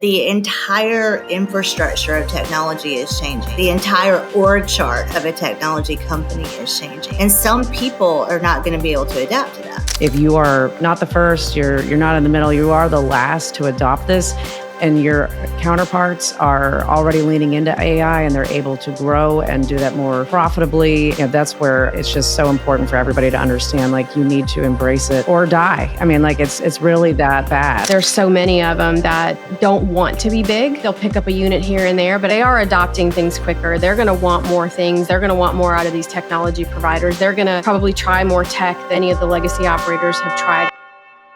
The entire infrastructure of technology is changing. The entire org chart of a technology company is changing. And some people are not going to be able to adapt to that. If you are not the first, you're not in the middle, you are the last to adopt this, and your counterparts are already leaning into AI and they're able to grow and do that more profitably. That's where it's just so important for everybody to understand, like, you need to embrace it or die. I mean, like, it's really that bad. There's so many of them that don't want to be big. They'll pick up a unit here and there, but they are adopting things quicker. They're going to want more things. They're going to want more out of these technology providers. They're going to probably try more tech than any of the legacy operators have tried.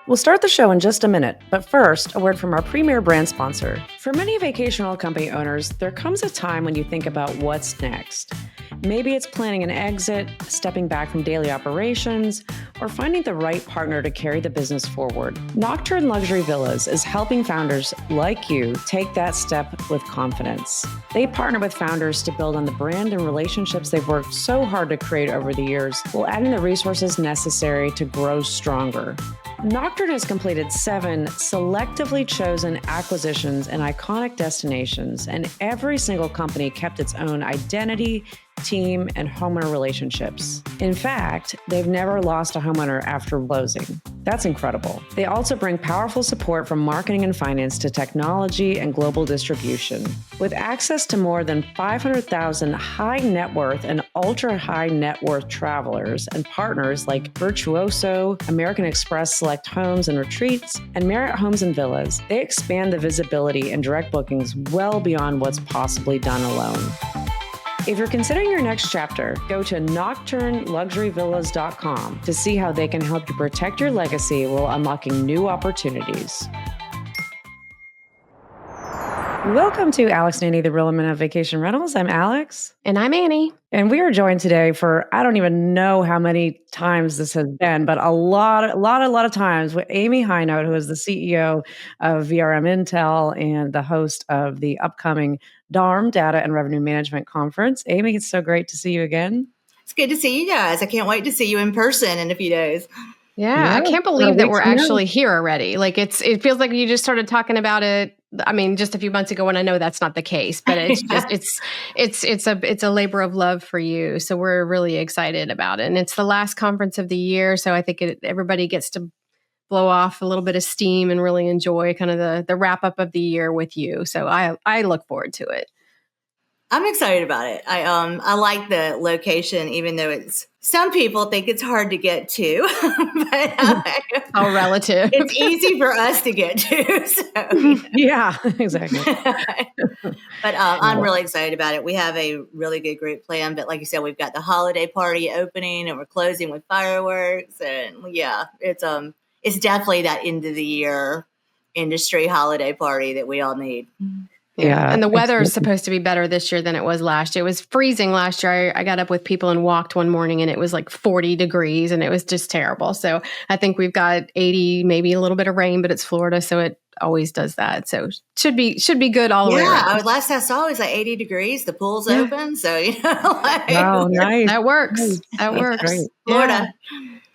We'll start the show in just a minute, but first, a word from our premier brand sponsor. For many vacation rental company owners, there comes a time when you think about what's next. Maybe it's planning an exit, stepping back from daily operations, or finding the right partner to carry the business forward. Nocturne Luxury Villas is helping founders like you take that step with confidence. They partner with founders to build on the brand and relationships they've worked so hard to create over the years, while adding the resources necessary to grow stronger. Nocturne has completed 7 selectively chosen acquisitions in iconic destinations, and every single company kept its own identity, team, and homeowner relationships. In fact, they've never lost a homeowner after closing. That's incredible. They also bring powerful support from marketing and finance to technology and global distribution. With access to more than 500,000 high net worth and ultra high net worth travelers and partners like Virtuoso, American Express Select Homes and Retreats, and Marriott Homes and Villas, they expand the visibility and direct bookings well beyond what's possibly done alone. If you're considering your next chapter, go to nocturneluxuryvillas.com to see how they can help you protect your legacy while unlocking new opportunities. Welcome to Alex and Annie, the Real Women of Vacation Rentals. I'm Alex. And I'm Annie. And we are joined today for, I don't even know how many times this has been, but a lot of times with Amy Hinote, who is the CEO of VRM Intel and the host of the upcoming DARM Data and Revenue Management Conference. Amy, it's so great to see you again. It's good to see you guys. I can't wait to see you in person in a few days. Yeah, I can't believe that we're actually here already. Like it feels like you just started talking about it. I mean, just a few months ago, and I know that's not the case, but it's just it's a labor of love for you. So we're really excited about it, and it's the last conference of the year. So I think everybody gets to blow off a little bit of steam and really enjoy kind of the wrap up of the year with you. So I look forward to it. I'm excited about it. I like the location, even though some people think it's hard to get to, but all relative. It's easy for us to get to. So, Yeah, exactly. But I'm really excited about it. We have a really good group planned, but like you said, we've got the holiday party opening and we're closing with fireworks, and yeah, it's definitely that end of the year industry holiday party that we all need. Yeah. And the weather is supposed to be better this year than it was last year. It was freezing last year. I got up with people and walked one morning and it was like 40 degrees and it was just terrible. So I think we've got 80, maybe a little bit of rain, but it's Florida, so it always does that. So should be good all the way around. Yeah, last I saw it was like 80 degrees. The pool's open, so nice. That works. That works. Great. Florida.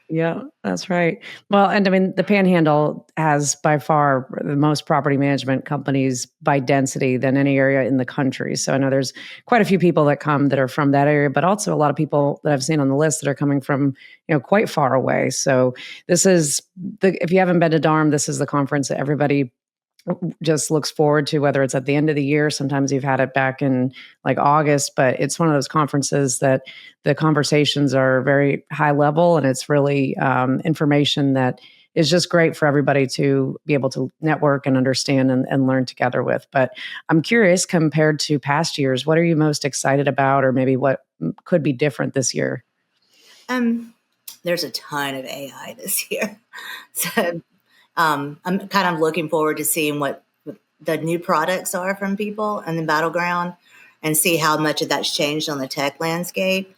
Yeah, that's right. Well, and I mean, the Panhandle has by far the most property management companies by density than any area in the country. So I know there's quite a few people that come that are from that area, but also a lot of people that I've seen on the list that are coming from, quite far away. So this is if you haven't been to DARM, this is the conference that everybody just looks forward to, whether it's at the end of the year. Sometimes you've had it back in like August, but it's one of those conferences that the conversations are very high level, and it's really information that is just great for everybody to be able to network and understand and learn together with. But I'm curious, compared to past years, what are you most excited about, or maybe what could be different this year? There's a ton of AI this year. So I'm kind of looking forward to seeing what the new products are from people in the battleground and see how much of that's changed on the tech landscape.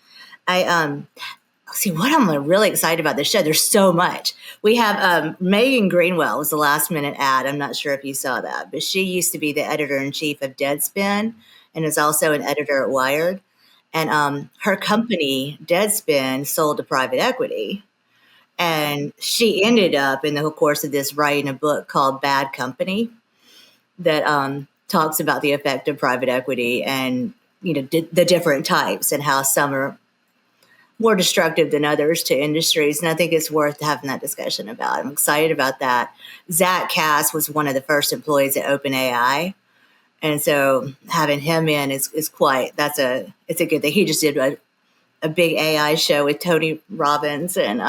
See what I'm really excited about this show. There's so much. We have Megan Greenwell was the last minute ad. I'm not sure if you saw that, but she used to be the editor-in-chief of Deadspin and is also an editor at Wired. And her company, Deadspin, sold to private equity. And she ended up in the course of this writing a book called Bad Company, that talks about the effect of private equity and, the different types and how some are more destructive than others to industries. And I think it's worth having that discussion about. I'm excited about that. Zach Cass was one of the first employees at OpenAI. And so having him in is quite, it's a good thing. He just did a big AI show with Tony Robbins. And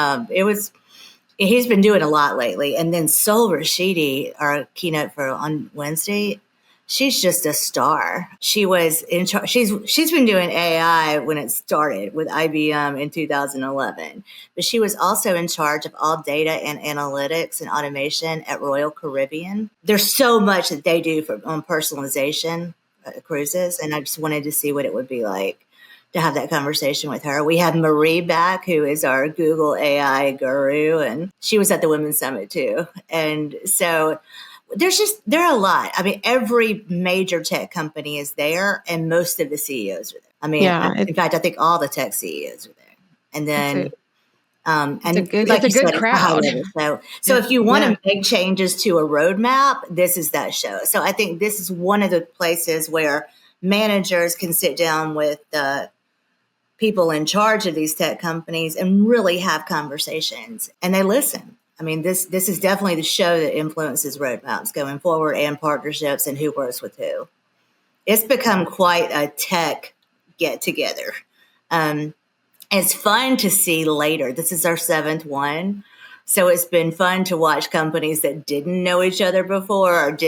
he's been doing a lot lately. And then Sol Rashidi, our keynote on Wednesday, she's just a star. She was in charge. She's been doing AI when it started with IBM in 2011, but she was also in charge of all data and analytics and automation at Royal Caribbean. There's so much that they do on personalization cruises, and I just wanted to see what it would be like to have that conversation with her. We have Marie back, who is our Google AI guru, and she was at the Women's Summit too. And so there are a lot. I mean, every major tech company is there, and most of the CEOs are there. I mean, in fact, I think all the tech CEOs are there. And then, it's a good crowd. So if you want to make changes to a roadmap, this is that show. So I think this is one of the places where managers can sit down with the people in charge of these tech companies and really have conversations, and they listen. I mean, this is definitely the show that influences roadmaps going forward and partnerships and who works with who. It's become quite a tech get together. It's fun to see later. This is our 7th one. So it's been fun to watch companies that didn't know each other before or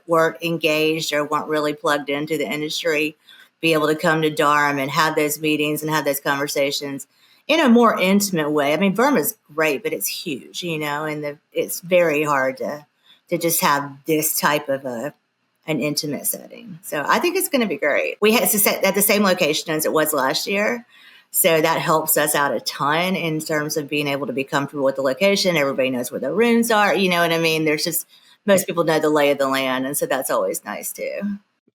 weren't engaged or weren't really plugged into the industry be able to come to DARM and have those meetings and have those conversations in a more intimate way. I mean, VRM is great, but it's huge, and it's very hard to just have this type of an intimate setting. So I think it's going to be great. We had to set at the same location as it was last year. So that helps us out a ton in terms of being able to be comfortable with the location. Everybody knows where the rooms are. You know what I mean? Most people know the lay of the land. And so that's always nice too.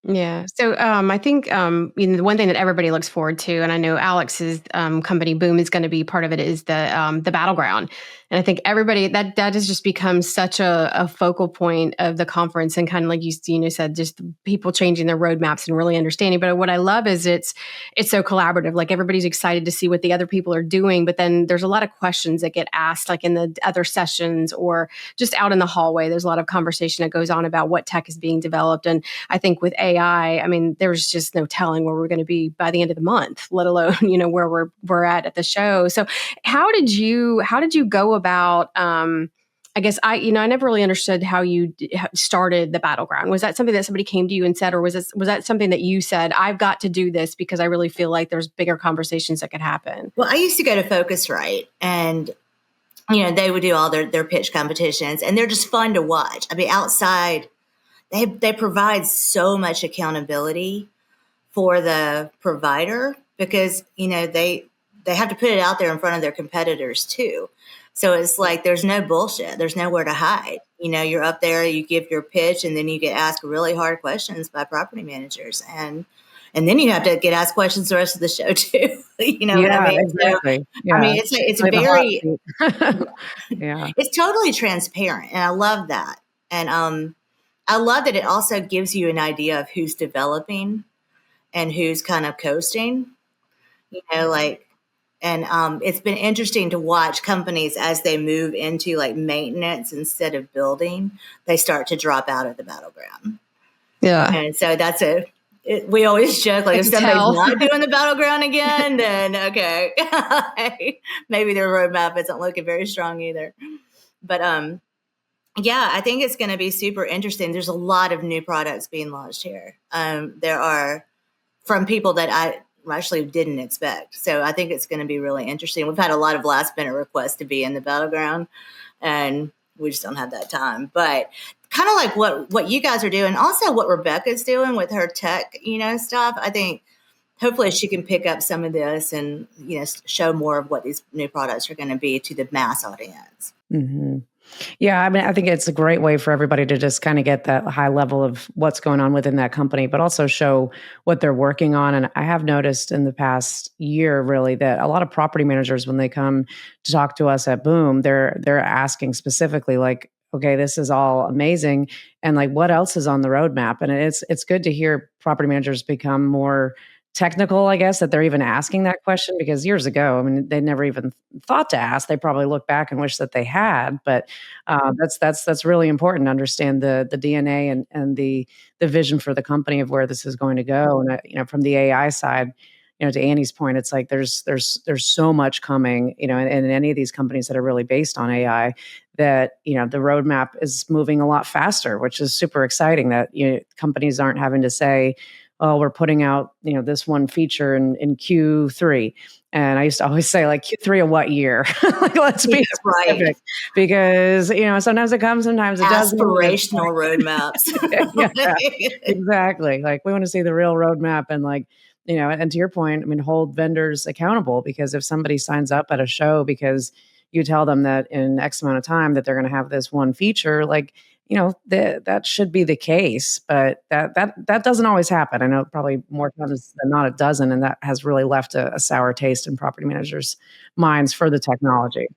Yeah. So I think the one thing that everybody looks forward to, and I know Alex's company Boom is going to be part of it, is the battleground. And I think everybody that has just become such a focal point of the conference, and kind of like you said, just people changing their roadmaps and really understanding. But what I love is it's so collaborative. Like everybody's excited to see what the other people are doing, but then there's a lot of questions that get asked, like in the other sessions or just out in the hallway. There's a lot of conversation that goes on about what tech is being developed, and I think with AI, I mean, there's just no telling where we're going to be by the end of the month, let alone where we're at the show. So how did you go about? I guess I never really understood how you started the battleground. Was that something that somebody came to you and said, or was that something that you said, I've got to do this because I really feel like there's bigger conversations that could happen? Well, I used to go to Focusrite, and they would do all their pitch competitions, and they're just fun to watch. I mean, outside, they provide so much accountability for the provider because they have to put it out there in front of their competitors too. So it's like there's no bullshit. There's nowhere to hide. You're up there, you give your pitch, and then you get asked really hard questions by property managers, and then you have to get asked questions the rest of the show too. What I mean? Exactly. So, yeah. I mean, it's very yeah. It's totally transparent, and I love that. And I love that it also gives you an idea of who's developing and who's kind of coasting. And it's been interesting to watch companies as they move into like maintenance instead of building, they start to drop out of the battleground. Yeah. And so we always joke, like if somebody's not doing the battleground again, then okay, maybe their roadmap isn't looking very strong either. But yeah, I think it's going to be super interesting. There's a lot of new products being launched here. There are from people that I actually didn't expect. So I think it's going to be really interesting. We've had a lot of last minute requests to be in the battleground, and we just don't have that time. But kind of like what you guys are doing, also what Rebecca's doing with her tech, stuff. I think hopefully she can pick up some of this and, show more of what these new products are going to be to the mass audience. Mm-hmm. Yeah, I mean, I think it's a great way for everybody to just kind of get that high level of what's going on within that company, but also show what they're working on. And I have noticed in the past year, really, that a lot of property managers, when they come to talk to us at Boom, they're asking specifically, like, okay, this is all amazing. And like, what else is on the roadmap? And it's good to hear property managers become more technical, I guess, that they're even asking that question, because years ago, I mean, they never even thought to ask. They probably look back and wish that they had, but that's really important to understand the DNA and the vision for the company of where this is going to go. And from the AI side, to Annie's point, it's like there's so much coming, and in any of these companies that are really based on AI, that the roadmap is moving a lot faster, which is super exciting. That companies aren't having to say, "Oh, we're putting out this one feature in Q3." And I used to always say, like, Q3 of what year? Like, let's be specific, right. Because sometimes it comes, sometimes it doesn't. Aspirational roadmaps. Yeah, exactly. Like, we want to see the real roadmap, and like, and to your point, I mean, hold vendors accountable, because if somebody signs up at a show because you tell them that in X amount of time that they're going to have this one feature, like, that should be the case, but that doesn't always happen. I know probably more times than not it doesn't, and that has really left a sour taste in property managers' minds for the technology.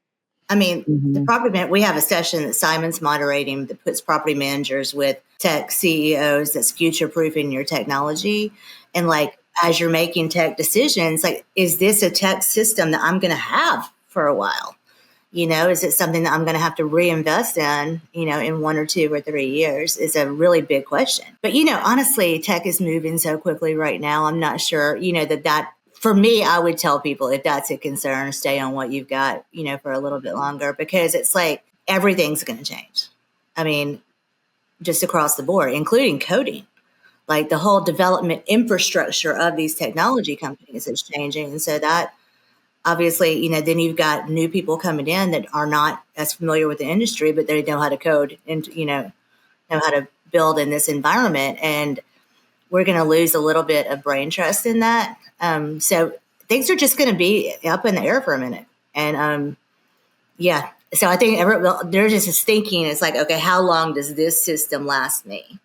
I mean, the property we have a session that Simon's moderating that puts property managers with tech CEOs that's future-proofing your technology. And like, as you're making tech decisions, like, is this a tech system that I'm going to have for a while? Is it something that I'm going to have to reinvest in, in 1 or 2 or 3 years? Is a really big question. But, honestly, tech is moving so quickly right now. I'm not sure, that for me, I would tell people, if that's a concern, stay on what you've got, for a little bit longer, because it's like everything's going to change. I mean, just across the board, including coding. Like, the whole development infrastructure of these technology companies is changing. And so that obviously, then you've got new people coming in that are not as familiar with the industry, but they know how to code and, know how to build in this environment. And we're going to lose a little bit of brain trust in that. So things are just going to be up in the air for a minute. And yeah, so I think they're just thinking, it's like, okay, how long does this system last me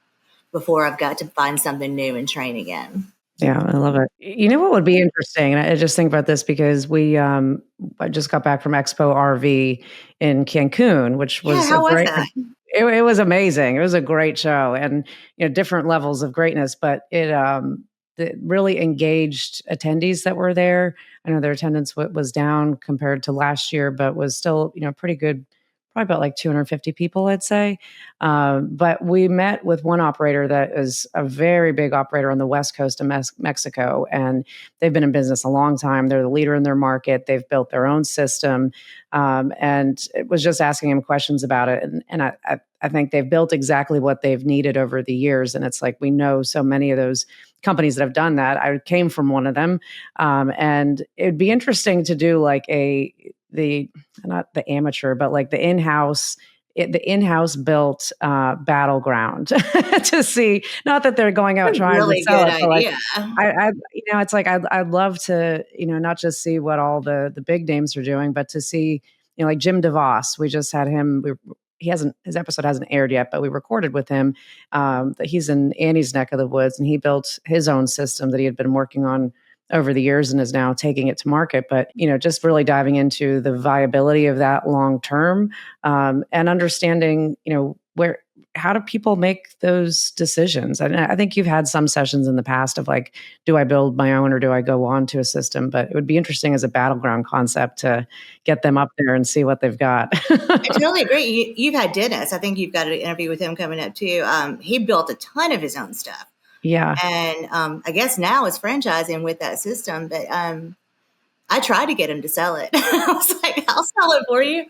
before I've got to find something new and train again? Yeah, I love it. You know what would be interesting? And I just think about this because I just got back from Expo RV in Cancun, which was how was that? It was amazing. It was a great show, and different levels of greatness, but it really engaged attendees that were there. I know their attendance was down compared to last year, but was still pretty good. Probably about like 250 people, I'd say. But we met with one operator that is a very big operator on the west coast of Mexico, and they've been in business a long time. They're the leader in their market. They've built their own system, and it was just asking him questions about it. And I think they've built exactly what they've needed over the years. And it's like, we know so many of those companies that have done that. I came from one of them, and it'd be interesting to do like not the amateur, but like the in-house built battleground to see. Not that they're going out trying to sell it, but like, it's like I'd love to not just see what all the big names are doing, but to see like Jim DeVos. We just had him. His episode hasn't aired yet, but we recorded with him. That he's in Annie's neck of the woods, and he built his own system that he had been working on over the years and is now taking it to market. But, just really diving into the viability of that long term, and understanding, how do people make those decisions? And I think you've had some sessions in the past of like, do I build my own or do I go on to a system? But it would be interesting as a battleground concept to get them up there and see what they've got. I totally agree. You've had Dennis. I think you've got an interview with him coming up too. He built a ton of his own stuff. Yeah. And I guess now it's franchising with that system, but I tried to get him to sell it. I was like, I'll sell it for you.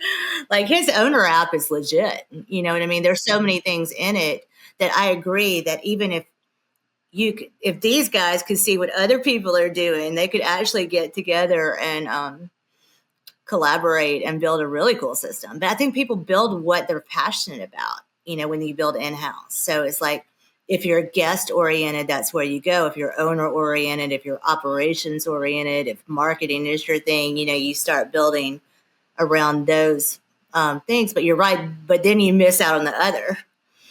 Like, his owner app is legit. You know what I mean? There's so many things in it that I agree that even if these guys could see what other people are doing, they could actually get together and collaborate and build a really cool system. But I think people build what they're passionate about, when you build in-house. So it's like, if you're guest oriented, that's where you go. If you're owner oriented, if you're operations oriented, if marketing is your thing, you start building around those things. But you're right. But then you miss out on the other.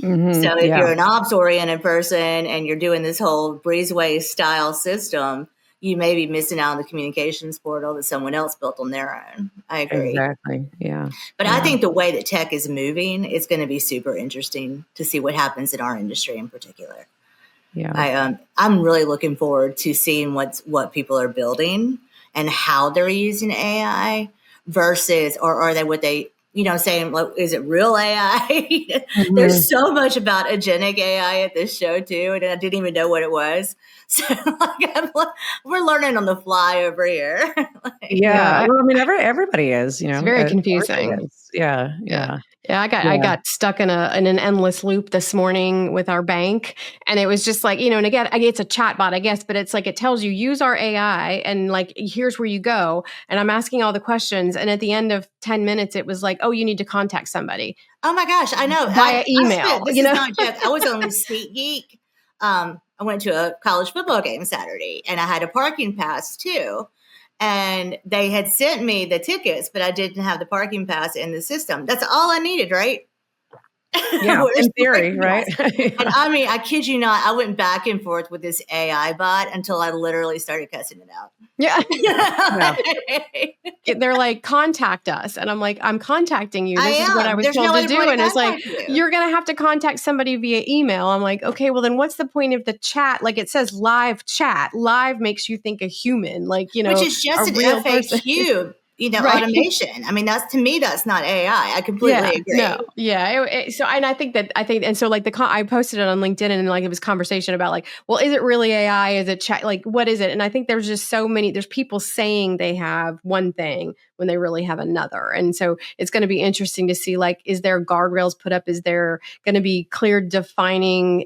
Mm-hmm, so if you're an ops oriented person and you're doing this whole breezeway style system, you may be missing out on the communications portal that someone else built on their own. I agree. Exactly. Yeah. But I think the way that tech is moving, it's going to be super interesting to see what happens in our industry in particular. Yeah. I'm really looking forward to seeing what people are building and how they're using AI versus, or are they what they, saying, like, is it real AI? There's so much about agentic AI at this show too, and I didn't even know what it was. So we're learning on the fly over here. Yeah. Well, I mean, everybody is, It's very confusing. Yeah. Yeah, I got stuck in an endless loop this morning with our bank, and it was just like, and again, it's a chat bot, I guess, but it's like it tells you use our AI, and like here's where you go, and I'm asking all the questions, and at the end of 10 minutes, it was like, oh, you need to contact somebody. Oh my gosh, I know via email. This is not a joke. I was on SeatGeek. I went to a college football game Saturday, and I had a parking pass too. And they had sent me the tickets, but I didn't have the parking pass in the system. That's all I needed, right? Yeah, in theory, right? And I mean, I kid you not, I went back and forth with this AI bot until I literally started cussing it out. Yeah. They're like, contact us. And I'm like, I'm contacting you. This is what I was told to do. And it's like, you're going to have to contact somebody via email. I'm like, okay, well then what's the point of the chat? Like it says live chat. Live makes you think a human, like, which is just an FAQ. Right. Automation. I mean, to me, that's not AI. I completely agree. No, yeah. And I think, and so like I posted it on LinkedIn, and like it was conversation about like, well, is it really AI? Is it chat? Like, what is it? And I think there's just there's people saying they have one thing when they really have another. And so it's going to be interesting to see, like, is there guardrails put up? Is there going to be clear defining,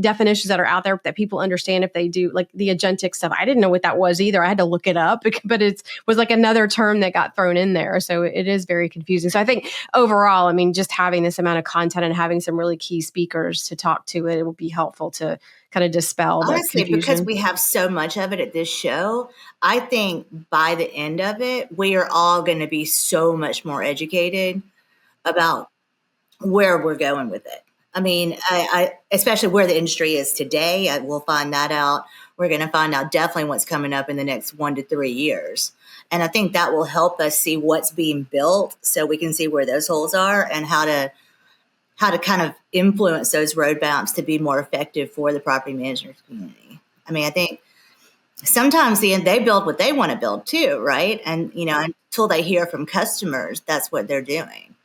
definitions that are out there that people understand if they do, like the agentic stuff? I didn't know what that was either. I had to look it up, but it was like another term that got thrown in there. So it is very confusing. So I think overall, I mean, just having this amount of content and having some really key speakers to talk to it will be helpful to kind of dispel the confusion. Because we have so much of it at this show, I think by the end of it, we are all going to be so much more educated about where we're going with it. I mean, I especially where the industry is today, we'll find that out. We're going to find out definitely what's coming up in the next 1 to 3 years. And I think that will help us see what's being built so we can see where those holes are and how to kind of influence those roadmaps to be more effective for the property management community. I mean, I think sometimes they build what they want to build too, right? And, until they hear from customers, that's what they're doing.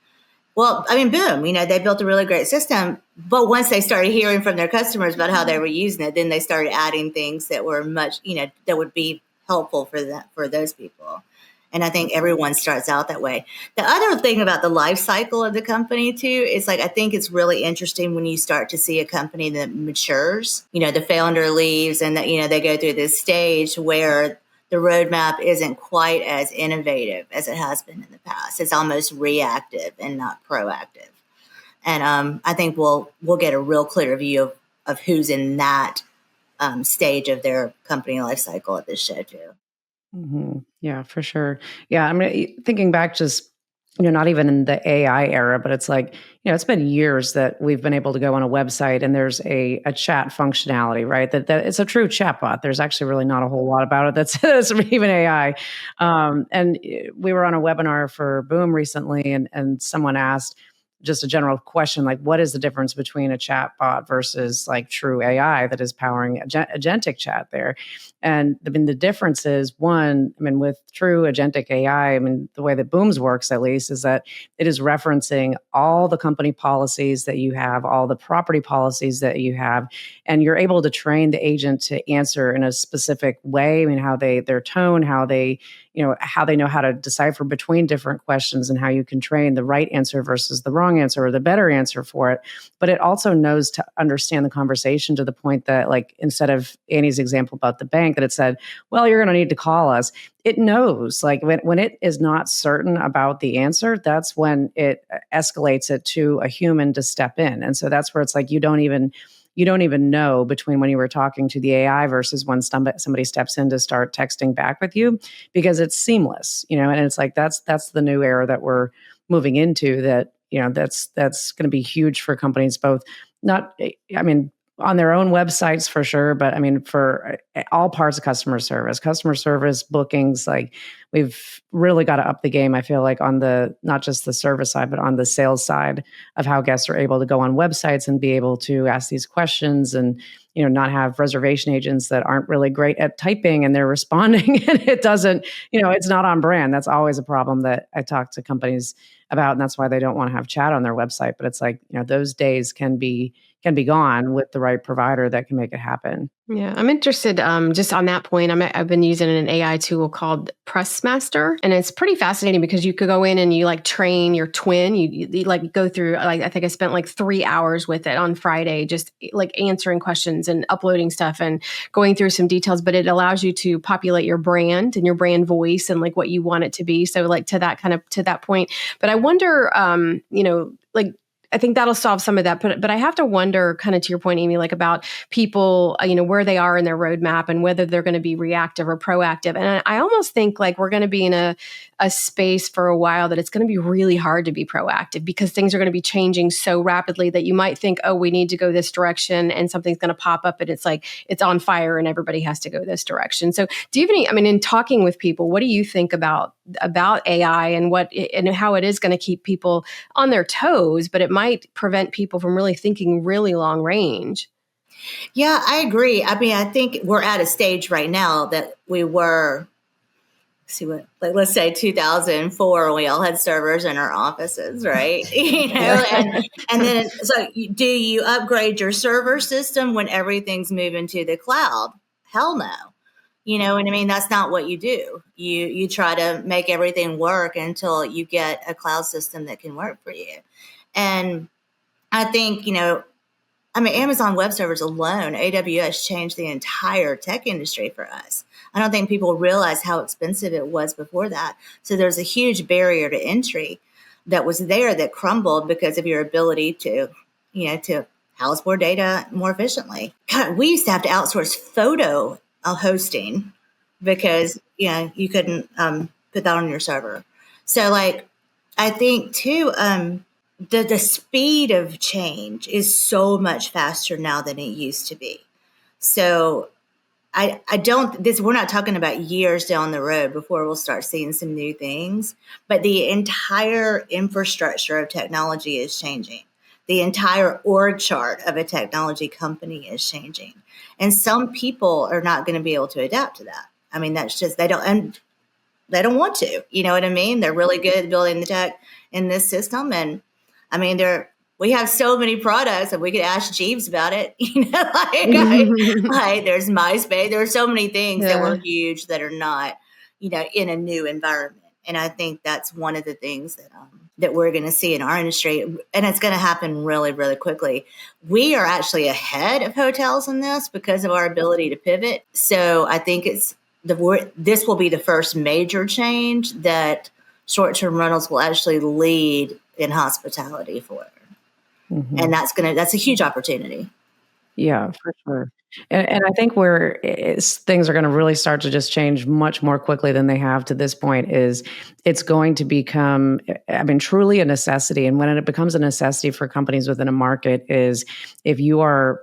Well, I mean, boom, they built a really great system, but once they started hearing from their customers about how they were using it, then they started adding things that were much, that would be helpful for those people. And I think everyone starts out that way. The other thing about the life cycle of the company too is I think it's really interesting when you start to see a company that matures, the founder leaves and that, they go through this stage where the roadmap isn't quite as innovative as it has been in the past. It's almost reactive and not proactive. And I think we'll get a real clear view of who's in that stage of their company life cycle at this show too. Mm-hmm. Yeah, for sure. Yeah. I mean, thinking back just, not even in the AI era, but it's like, it's been years that we've been able to go on a website and there's a chat functionality, right? That it's a true chatbot. There's actually really not a whole lot about it that's even AI. And we were on a webinar for Boom recently, and someone asked just a general question, like, what is the difference between a chat bot versus like true AI that is powering agentic chat there? And I mean, the difference is one, I mean, with true agentic AI, I mean, the way that Booms works, at least, is that it is referencing all the company policies that you have, all the property policies that you have, and you're able to train the agent to answer in a specific way. I mean, their tone, how they know how to decipher between different questions and how you can train the right answer versus the wrong answer or the better answer for it. But it also knows to understand the conversation to the point that, like, instead of Annie's example about the bank, that it said, well, you're going to need to call us. It knows, like, when it is not certain about the answer, that's when it escalates it to a human to step in. And so that's where it's like, you don't even know between when you were talking to the AI versus when somebody steps in to start texting back with you, because it's seamless, and it's like, that's the new era that we're moving into, that, that's going to be huge for companies, both not, I mean, on their own websites for sure. But I mean, for all parts of customer service, bookings, like we've really got to up the game. I feel like on the, not just the service side, but on the sales side of how guests are able to go on websites and be able to ask these questions and, not have reservation agents that aren't really great at typing and they're responding and it doesn't, it's not on brand. That's always a problem that I talk to companies about. And that's why they don't want to have chat on their website. But it's like, those days can be gone with the right provider that can make it happen. Yeah, I'm interested just on that point. I've been using an AI tool called Pressmaster, and it's pretty fascinating because you could go in and you like train your twin. You like go through, like, I think I spent like 3 hours with it on Friday, just like answering questions and uploading stuff and going through some details, but it allows you to populate your brand and your brand voice and like what you want it to be. So like to that point. But I wonder, like, I think that'll solve some of that. But I have to wonder, kind of to your point, Amy, like about people, where they are in their roadmap and whether they're going to be reactive or proactive. And I almost think like we're going to be in a space for a while that it's going to be really hard to be proactive because things are going to be changing so rapidly that you might think, oh, we need to go this direction, and something's going to pop up and it's like it's on fire and everybody has to go this direction. So do you have any, in talking with people, what do you think about AI and how it is going to keep people on their toes, but it might prevent people from really thinking really long range? Yeah, I agree. I think we're at a stage right now that we were, let's say 2004, we all had servers in our offices, right? And then, so do you upgrade your server system when everything's moving to the cloud? Hell no. You know what I mean? That's not what you do. You try to make everything work until you get a cloud system that can work for you. And I think, Amazon Web Servers alone, AWS changed the entire tech industry for us. I don't think people realize how expensive it was before that. So there's a huge barrier to entry that was there that crumbled because of your ability to house more data more efficiently. God, we used to have to outsource photo hosting because you couldn't put that on your server. So like I think too, the speed of change is so much faster now than it used to be. So we're not talking about years down the road before we'll start seeing some new things, but the entire infrastructure of technology is changing. The entire org chart of a technology company is changing. And some people are not going to be able to adapt to that. That's just, they don't want to, you know what I mean? They're really good at building the tech in this system. And we have so many products that we could ask Jeeves about it. Like there's MySpace. There are so many things that were huge that are not, in a new environment. And I think that's one of the things that we're going to see in our industry. And it's going to happen really, really quickly. We are actually ahead of hotels in this because of our ability to pivot. So I think this will be the first major change that short-term rentals will actually lead in hospitality for. Mm-hmm. And that's a huge opportunity. Yeah, for sure. And I think where things are going to really start to just change much more quickly than they have to this point is it's going to become, truly a necessity. And when it becomes a necessity for companies within a market is if you are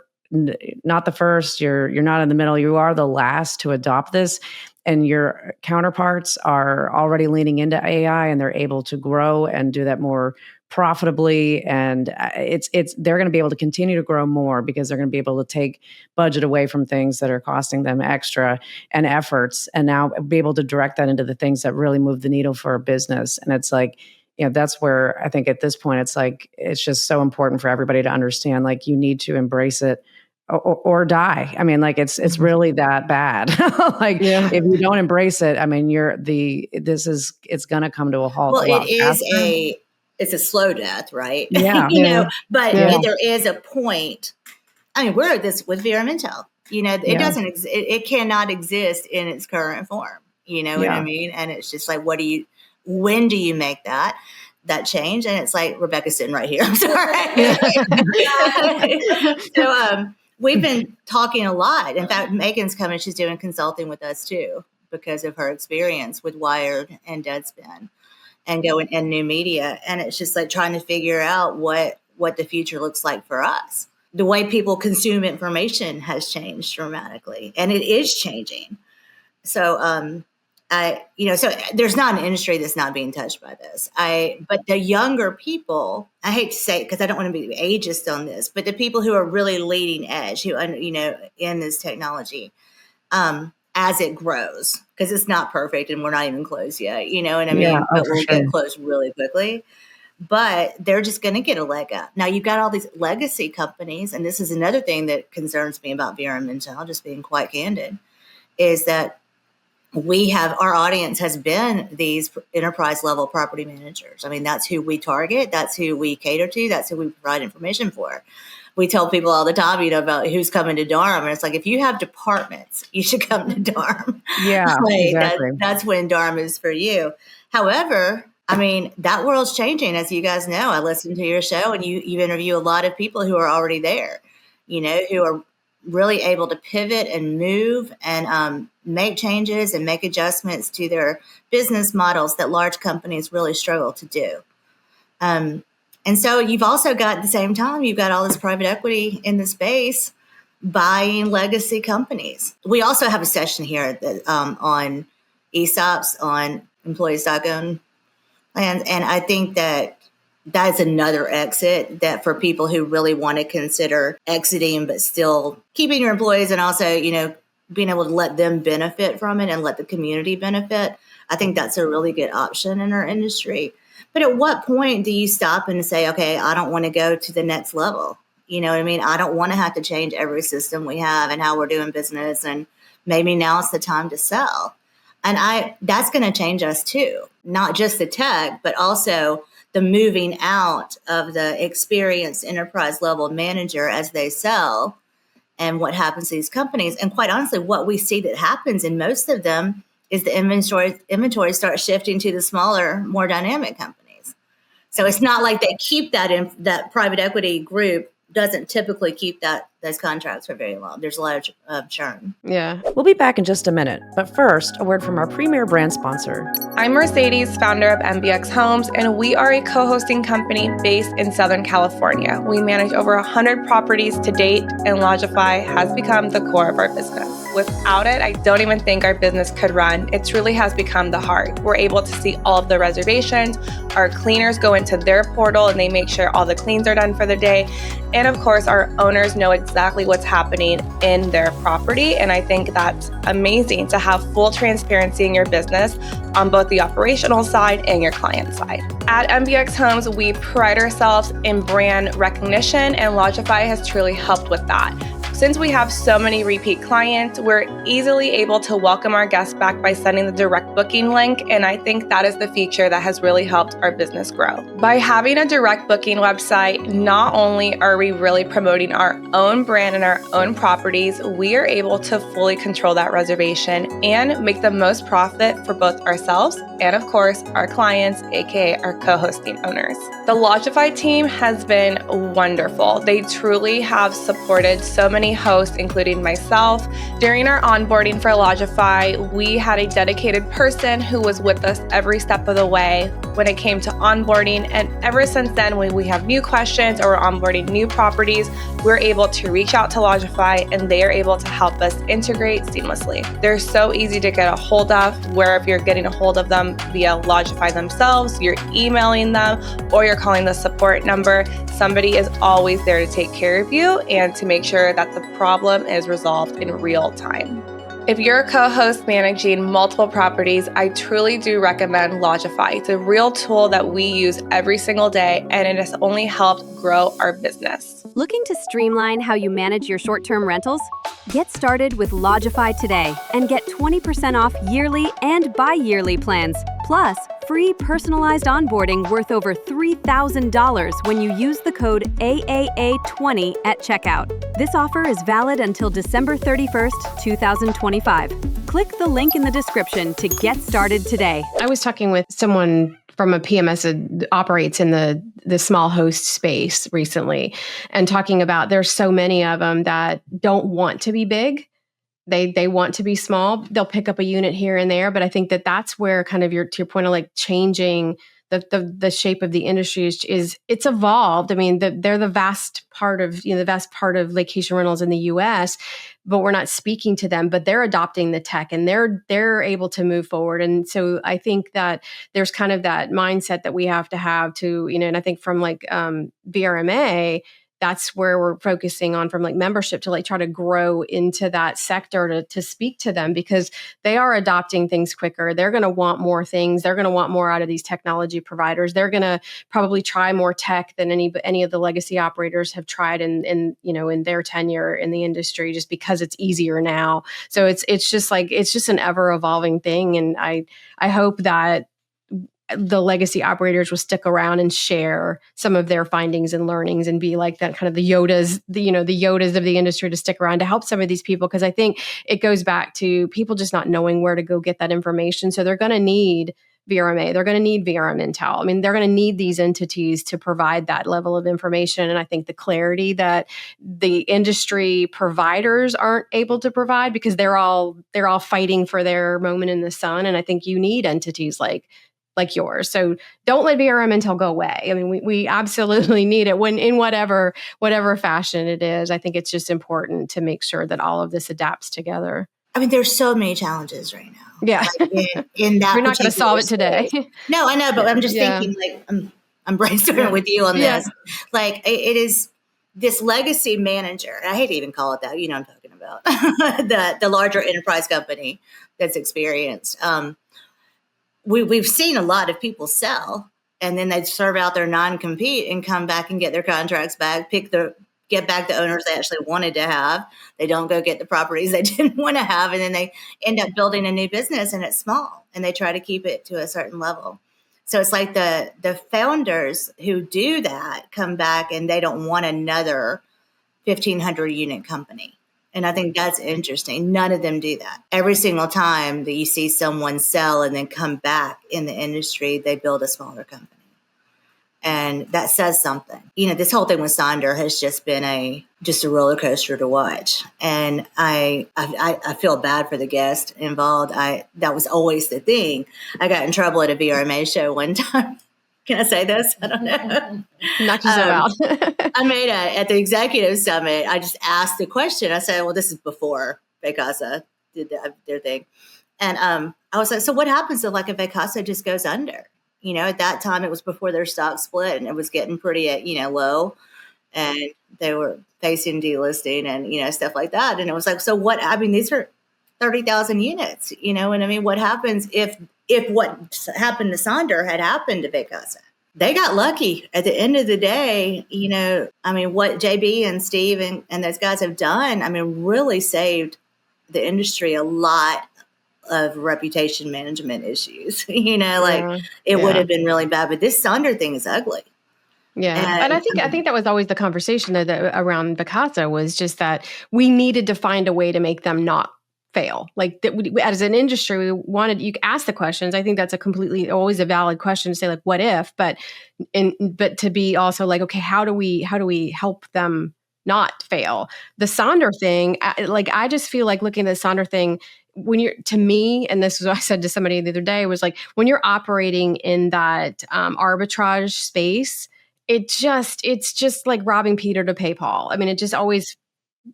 not the first, you're not in the middle, you are the last to adopt this, and your counterparts are already leaning into AI and they're able to grow and do that more profitably, and they're going to be able to continue to grow more because they're going to be able to take budget away from things that are costing them extra and efforts, and now be able to direct that into the things that really move the needle for a business. And it's like, that's where I think at this point it's like it's just so important for everybody to understand, like, you need to embrace it or die. It's really that bad. If you don't embrace it, it's going to come to a halt. Well, it's a slow death, right? Yeah. But there is a point. We're at this with VRM Intel. It doesn't it cannot exist in its current form. You know what I mean? And it's just like, when do you make that change? And it's like, Rebecca's sitting right here. I'm sorry. So we've been talking a lot. In fact, Megan's coming. She's doing consulting with us too because of her experience with Wired and Deadspin and going in new media. And it's just like trying to figure out what the future looks like for us. the way people consume information has changed dramatically, and it is changing. So, so there's not an industry that's not being touched by this. But the younger people, I hate to say it because I don't want to be ageist on this, but the people who are really leading edge, who, in this technology, as it grows, because it's not perfect and we're not even close yet, you know what I mean? Yeah, but we'll sure. get close really quickly. But they're just going to get a leg up. Now, you've got all these legacy companies, and this is another thing that concerns me about VRM Intel, just being quite candid, is that our audience has been these enterprise level property managers. I mean, that's who we target. That's who we cater to. That's who we provide information for. We tell people all the time, about who's coming to DARM. And it's like, if you have departments, you should come to DARM. Yeah, exactly. That's when DARM is for you. However, I mean, that world's changing, as you guys know. I listen to your show, and you interview a lot of people who are already there, who are really able to pivot and move and make changes and make adjustments to their business models that large companies really struggle to do. And so you've also got, at the same time, you've got all this private equity in the space buying legacy companies. We also have a session here that, on ESOPs, on employee stock owned plans. And I think that's another exit, that for people who really want to consider exiting, but still keeping your employees and also, being able to let them benefit from it and let the community benefit. I think that's a really good option in our industry. But at what point do you stop and say, okay, I don't want to go to the next level? You know what I mean? I don't want to have to change every system we have and how we're doing business. And maybe now it's the time to sell. And that's going to change us too, not just the tech, but also the moving out of the experienced enterprise level manager as they sell, and what happens to these companies. And quite honestly, what we see that happens in most of them is the inventory starts shifting to the smaller, more dynamic companies. So it's not like they keep that private equity group doesn't typically keep those contracts for very long. There's a lot of churn. Yeah. We'll be back in just a minute, but first, a word from our premier brand sponsor. I'm Mercedes, founder of MBX Homes, and we are a co-hosting company based in Southern California. We manage over 100 properties to date, and Logify has become the core of our business. Without it, I don't even think our business could run. It truly has become the heart. We're able to see all of the reservations. Our cleaners go into their portal and they make sure all the cleans are done for the day. And of course, our owners know exactly what's happening in their property. And I think that's amazing to have full transparency in your business on both the operational side and your client side. At MBX Homes, we pride ourselves in brand recognition, and Logify has truly helped with that. Since we have so many repeat clients, we're easily able to welcome our guests back by sending the direct booking link, and I think that is the feature that has really helped our business grow. By having a direct booking website, not only are we really promoting our own brand and our own properties, we are able to fully control that reservation and make the most profit for both ourselves and, of course, our clients, aka our co-hosting owners. The Logify team has been wonderful. They truly have supported so many hosts, including myself. During our onboarding for Logify, we had a dedicated person who was with us every step of the way when it came to onboarding. And ever since then, when we have new questions or we're onboarding new properties, we're able to reach out to Logify and they are able to help us integrate seamlessly. They're so easy to get a hold of, wherever you're getting a hold of them via Logify themselves, you're emailing them, or you're calling the support number. Somebody is always there to take care of you and to make sure that the problem is resolved in real time. If you're a co-host managing multiple properties, I truly do recommend Logify. It's a real tool that we use every single day, and it has only helped grow our business. Looking to streamline how you manage your short-term rentals? Get started with Logify today and get 20% off yearly and bi-yearly plans. Plus, free personalized onboarding worth over $3,000 when you use the code AAA20 at checkout. This offer is valid until December 31st, 2025. Click the link in the description to get started today. I was talking with someone from a PMS that operates in the small host space recently, and talking about there's so many of them that don't want to be big. They want to be small. They'll pick up a unit here and there, but I think that that's where kind of to your point of like changing the shape of the industry is it's evolved. I mean, they're the vast part of vacation rentals in the U.S., but we're not speaking to them. But they're adopting the tech, and they're able to move forward. And so I think that there's kind of that mindset that we have to, and I think from like VRMA, that's where we're focusing on from like membership to like try to grow into that sector to speak to them, because they are adopting things quicker. They're going to want more things. They're going to want more out of these technology providers. They're going to probably try more tech than any of the legacy operators have tried in their tenure in the industry, just because it's easier now. So it's just an ever evolving thing. And I hope that the legacy operators will stick around and share some of their findings and learnings and be like that kind of the Yodas of the industry, to stick around to help some of these people. Because I think it goes back to people just not knowing where to go get that information. So they're going to need VRMA. They're going to need VRM Intel. I mean, they're going to need these entities to provide that level of information. And I think the clarity that the industry providers aren't able to provide, because they're all fighting for their moment in the sun. And I think you need entities like yours. So don't let VRM Intel go away. I mean, we absolutely need it in whatever fashion it is. I think it's just important to make sure that all of this adapts together. I mean, there's so many challenges right now. Yeah. Like in that we're not going to solve it today. No, I know, but I'm just thinking, like, I'm brainstorming with you on this. Like, it is this legacy manager. I hate to even call it that. You know what I'm talking about. the larger enterprise company that's experienced. We've seen a lot of people sell, and then they serve out their non-compete and come back and get their contracts back, get back the owners they actually wanted to have. They don't go get the properties they didn't want to have, and then they end up building a new business, and it's small, and they try to keep it to a certain level. So it's like the founders who do that come back and they don't want another 1,500 unit company. And I think that's interesting. None of them do that. Every single time that you see someone sell and then come back in the industry, they build a smaller company. And that says something. You know, this whole thing with Sonder has just been just a roller coaster to watch. And I feel bad for the guest involved. That was always the thing. I got in trouble at a VRMA show one time. Can I say this? I don't know. Not just about. I made at the executive summit, I just asked the question. I said, well, this is before Vacasa did their thing. And I was like, so what happens if like a Vacasa just goes under? You know, at that time it was before their stock split and it was getting pretty, low, and they were facing delisting and, stuff like that. And it was like, so what, I mean, these are 30,000 units, and I mean, what happens if what happened to Sonder had happened to Vacasa? They got lucky at the end of the day. I mean, what JB and Steve and those guys have done, I mean, really saved the industry a lot of reputation management issues. It would have been really bad, but this Sonder thing is ugly. Yeah. And I think that was always the conversation around Vacasa, was just that we needed to find a way to make them not fail. Like that, as an industry, we wanted, you ask the questions. I think that's always a valid question to say, like, what if, but to be also like, okay, how do we help them not fail? The Sonder thing, I just feel like looking at the Sonder thing, to me, and this is what I said to somebody the other day, was like, when you're operating in that arbitrage space, it's just like robbing Peter to pay Paul. I mean, it just always,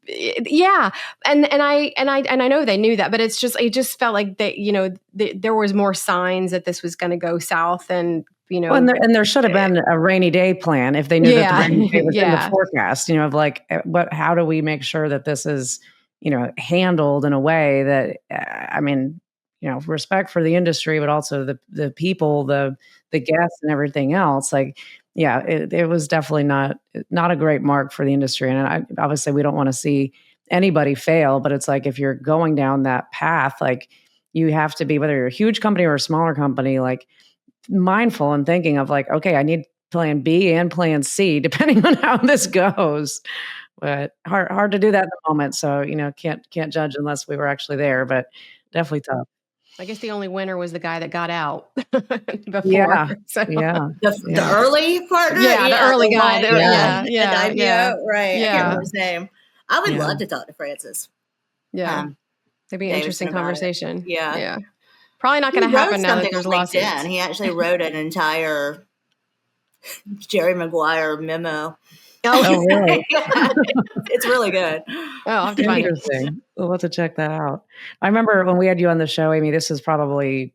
yeah. And I know they knew that, but it just felt like there was more signs that this was going to go south, and well, and there should have been a rainy day plan if they knew that the rainy day was in the forecast, of like, how do we make sure that this is, handled in a way that, I mean, respect for the industry, but also the people, the guests and everything else. Like, yeah, it was definitely not a great mark for the industry. And obviously we don't want to see anybody fail, but it's like, if you're going down that path, like, you have to be, whether you're a huge company or a smaller company, like, mindful and thinking of like, okay, I need plan B and plan C, depending on how this goes. But hard to do that at the moment. So, can't judge unless we were actually there, but definitely tough. I guess the only winner was the guy that got out before. Yeah. So. Yeah. The early partner? Yeah, the early guy. Right. Yeah. I can't remember his name. I would love to talk to Francis. Yeah. It'd be an interesting conversation. Yeah. Probably not going to happen now that something there's on lawsuits. LinkedIn. He actually wrote an entire Jerry Maguire memo. Oh, really? It's really good. Oh, I'll have to find it. Interesting. We'll have to check that out. I remember when we had you on the show, Amy, this was probably,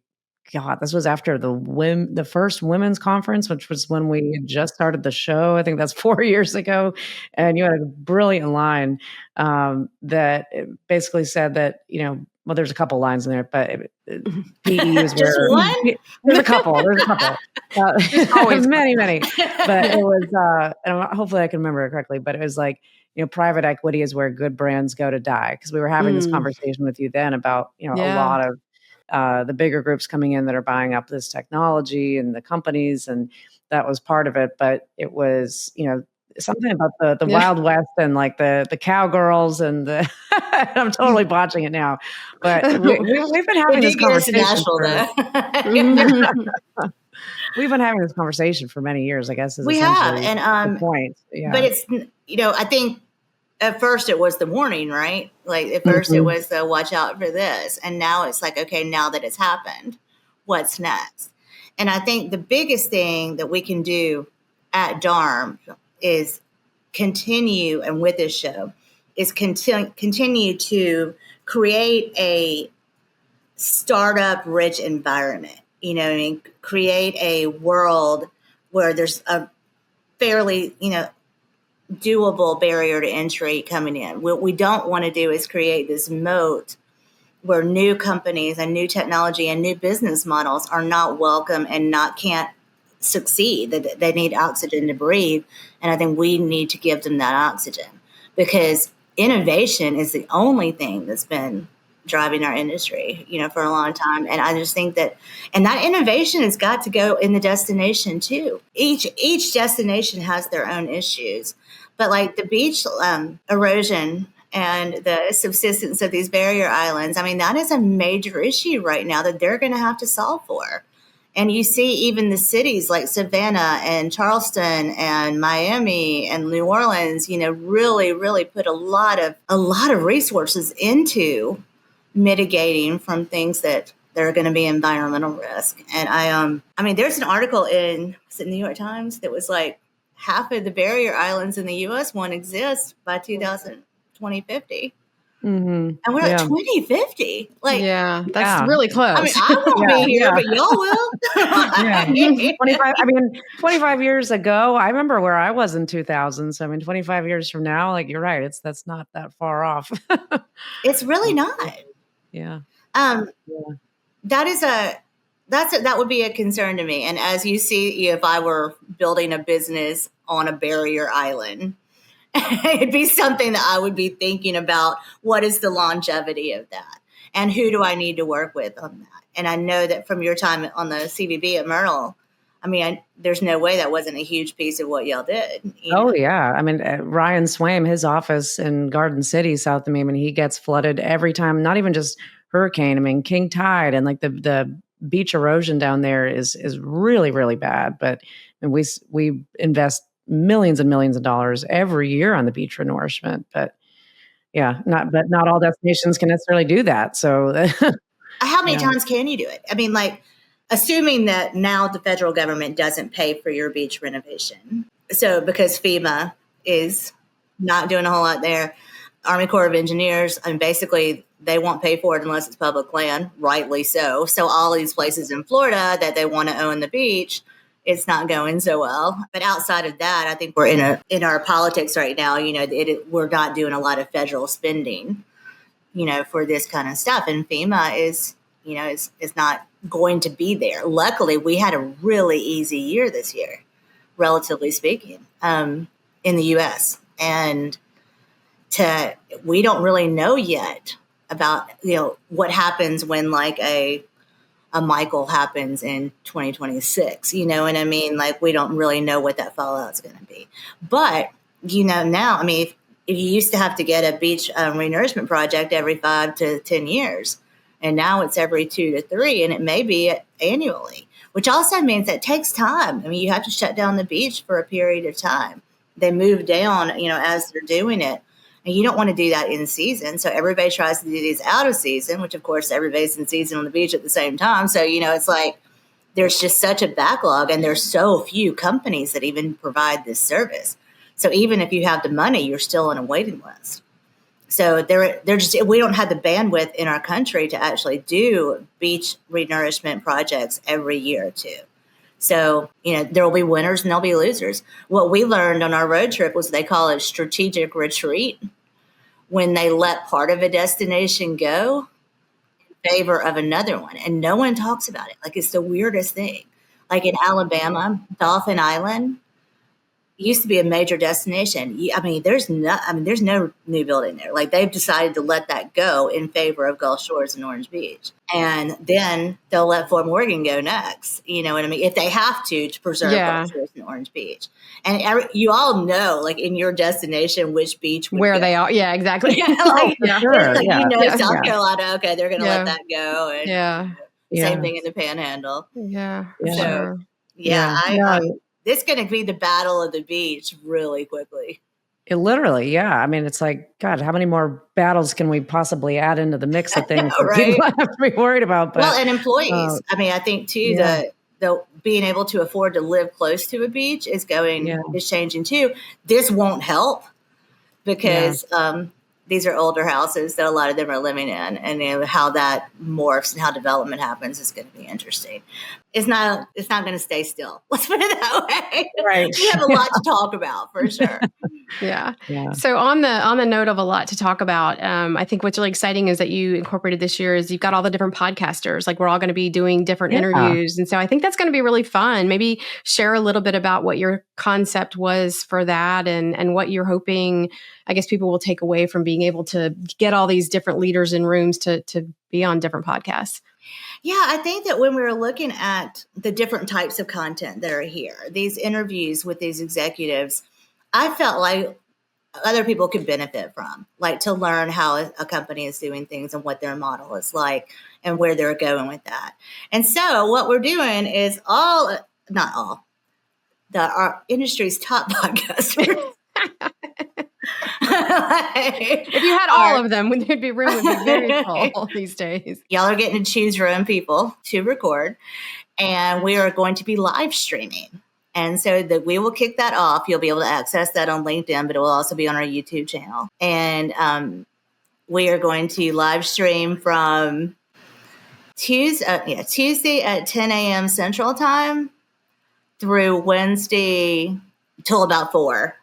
God, this was after the first women's conference, which was when we had just started the show. I think that's 4 years ago. And you had a brilliant line that basically said that, well, there's a couple lines in there, but PEs Just were one? There's a couple. Always many. But it was, and hopefully I can remember it correctly, but it was like, private equity is where good brands go to die. Because we were having this conversation with you then about, a lot of the bigger groups coming in that are buying up this technology and the companies, and that was part of it. But it was, something about the Wild West and like the cowgirls and the I'm totally botching it now, but we've been having this conversation. We've been having this conversation for many years, I guess. We have, and the point. Yeah. But it's I think at first it was the warning, right? Like at first it was the watch out for this, and now it's like, okay, now that it's happened, what's next? And I think the biggest thing that we can do at DARM is continue, and with this show, is continue to create a startup-rich environment. Create a world where there's a fairly, doable barrier to entry coming in. What we don't want to do is create this moat where new companies and new technology and new business models are not welcome and can't succeed. They need oxygen to breathe. And I think we need to give them that oxygen, because innovation is the only thing that's been driving our industry, for a long time. And I just think that innovation has got to go in the destination too. Each destination has their own issues, but like the beach erosion and the subsistence of these barrier islands, that is a major issue right now that they're going to have to solve for. And you see even the cities like Savannah and Charleston and Miami and New Orleans, really, really put a lot of resources into mitigating from things that are going to be environmental risk. And there's an article in the New York Times that was like half of the barrier islands in the U.S. won't exist by 2050. And we're at 2050. That's really close. I won't be here, but y'all will. 25 years ago, I remember where I was in 2000. So 25 years from now, like you're right, that's not that far off. It's really not. Yeah. That would be a concern to me. And as you see, if I were building a business on a barrier island, it'd be something that I would be thinking about. What is the longevity of that? And who do I need to work with on that? And I know that from your time on the CVB at Myrtle, there's no way that wasn't a huge piece of what y'all did. Yeah. Ryan Swaim, his office in Garden City, South of me, he gets flooded every time, not even just hurricane, king tide, and like the beach erosion down there is really, really bad. But we invest millions and millions of dollars every year on the beach renourishment. But not all destinations can necessarily do that. So how many times can you do it? Assuming that now the federal government doesn't pay for your beach renovation. So because FEMA is not doing a whole lot there, Army Corps of Engineers, basically they won't pay for it unless it's public land, rightly so. So all these places in Florida that they want to own the beach, it's not going so well. But outside of that, I think we're in our politics right now, we're not doing a lot of federal spending, for this kind of stuff. And FEMA is not going to be there. Luckily, we had a really easy year this year, relatively speaking, in the U.S. And we don't really know yet about, what happens when like a Michael happens in 2026, you know what I mean? Like, we don't really know what that fallout is going to be. But, now, if you used to have to get a beach renourishment project every 5 to 10 years, and now it's every 2 to 3, and it may be annually, which also means that it takes time. You have to shut down the beach for a period of time. They move down, as they're doing it. And you don't want to do that in season. So everybody tries to do these out of season, which of course everybody's in season on the beach at the same time. So, it's like there's just such a backlog, and there's so few companies that even provide this service. So even if you have the money, you're still on a waiting list. So we don't have the bandwidth in our country to actually do beach renourishment projects every year or two. So, there will be winners and there'll be losers. What we learned on our road trip was they call it strategic retreat, when they let part of a destination go in favor of another one. And no one talks about it. Like, it's the weirdest thing. Like in Alabama, Dolphin Island used to be a major destination. There's no new building there. Like, they've decided to let that go in favor of Gulf Shores and Orange Beach. And then they'll let Fort Morgan go next. You know what I mean? If they have to preserve Gulf Shores and Orange Beach. And you all know, like, in your destination, which beach where they are. Yeah, exactly. South Carolina, okay, they're going to let that go. And same thing in the Panhandle. Yeah. So, this is going to be the battle of the beach really quickly. It literally, it's like, God, how many more battles can we possibly add into the mix of things that people have to be worried about? But, and employees. I think too, the being able to afford to live close to a beach is changing too. This won't help because these are older houses that a lot of them are living in, and how that morphs and how development happens is going to be interesting. It's not going to stay still. Let's put it that way. Right. We have a lot to talk about for sure. Yeah. So on the note of a lot to talk about, I think what's really exciting is that you incorporated this year is you've got all the different podcasters. Like, we're all going to be doing different interviews. And so I think that's going to be really fun. Maybe share a little bit about what your concept was for that and what you're hoping, I guess, people will take away from being able to get all these different leaders in rooms to be on different podcasts. Yeah, I think that when we were looking at the different types of content that are here, these interviews with these executives, I felt like other people could benefit from, like, to learn how a company is doing things and what their model is like and where they're going with that. And so what we're doing is our industry's top podcasters. If you had all of them, room would be very full these days. Y'all are getting to choose your own people to record, and we are going to be live streaming. And so that we will kick that off. You'll be able to access that on LinkedIn, but it will also be on our YouTube channel. And we are going to live stream from Tuesday at 10 a.m. Central Time through Wednesday till about 4.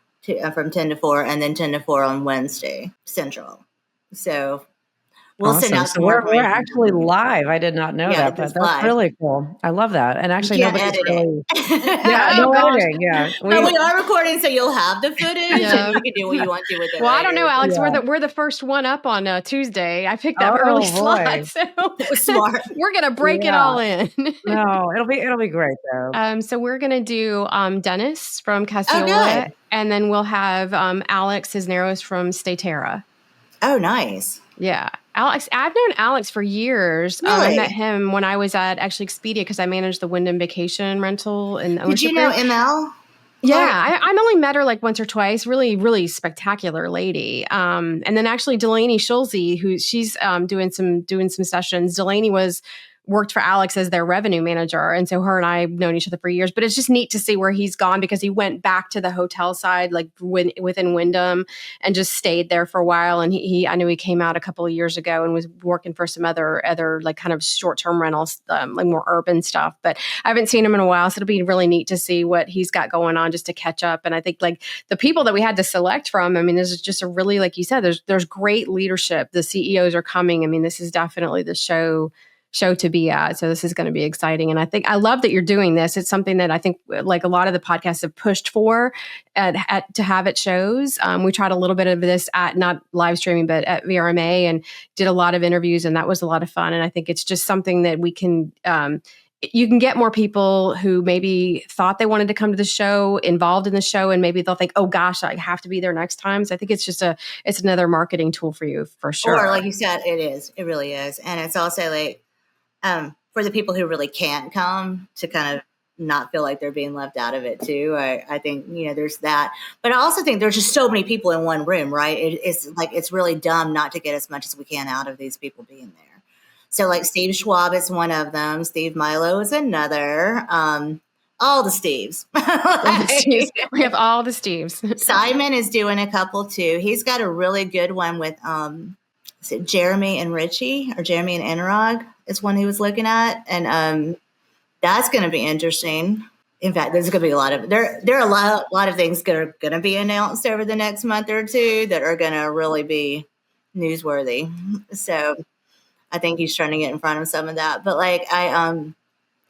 From 10 to 4, and then 10 to 4 on Wednesday Central. So we'll send out some more. We're actually live. I did not know that, but that's really cool. I love that. And actually, nobody's really. No editing. Yeah, but we are recording, so you'll have the footage, and you can do what you want to with it. Well, I don't know, Alex. We're the first one up on Tuesday. I picked up early slots, so smart. We're gonna break it all in. No, it'll be great though. So we're gonna do Dennis from Cassiola, and then we'll have Alex Cisneros from Statera. Oh, nice. Yeah. Alex, I've known Alex for years. Really? I met him when I was at actually Expedia because I managed the Wyndham Vacation Rental. And did you know ML? Yeah, I only met her like once or twice. Really, really spectacular lady. And then actually Delaney Schulze, who she's doing some sessions. Delaney worked for Alex as their revenue manager. And so her and I have known each other for years, but it's just neat to see where he's gone because he went back to the hotel side, like within Wyndham, and just stayed there for a while. And I knew he came out a couple of years ago and was working for some other like kind of short-term rentals, like more urban stuff, but I haven't seen him in a while. So it'll be really neat to see what he's got going on just to catch up. And I think like the people that we had to select from, this is just a really, like you said, there's great leadership. The CEOs are coming. This is definitely the show to be at. So this is going to be exciting. And I love that you're doing this. It's something that I think like a lot of the podcasts have pushed for to have at shows. We tried a little bit of this at not live streaming, but at VRMA and did a lot of interviews, and that was a lot of fun. And I think it's just something that we can, you can get more people who maybe thought they wanted to come to the show involved in the show, and maybe they'll think, oh gosh, I have to be there next time. So I think it's another marketing tool for you for sure. Or like you said, it really is. And it's also like, for the people who really can't come, to kind of not feel like they're being left out of it too. I think, there's that, but I also think there's just so many people in one room, right? It's really dumb not to get as much as we can out of these people being there. So like Steve Schwab is one of them. Steve Milo is another. All the Steves. We have all the Steves. Simon is doing a couple too. He's got a really good one with is it Jeremy and Richie, or Jeremy and Enrog is one he was looking at. And that's going to be interesting. In fact, there's going to be a lot of there are a lot of things that are going to be announced over the next month or two that are going to really be newsworthy. So I think he's trying to get in front of some of that. But like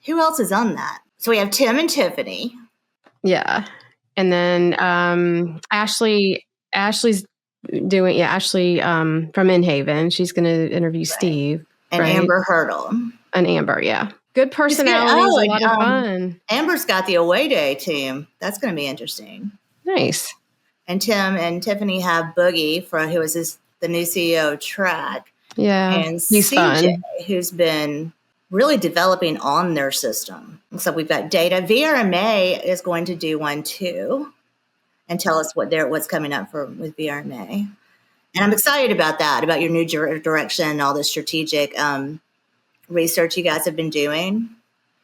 who else is on that? So we have Tim and Tiffany. Yeah. And then Ashley's doing, Ashley from Inhaven. She's going to interview Steve. And right? Amber Hurdle. And Amber, yeah. Good personalities, a lot of fun. Amber's got the away day team. That's going to be interesting. Nice. And Tim and Tiffany have Boogie, who is the new CEO of Track. Yeah, and he's CJ, fun. Who's been really developing on their system. So we've got data. VRMA is going to do one too, and tell us what's coming up with VRMA. And I'm excited about that, about your new direction and all the strategic research you guys have been doing.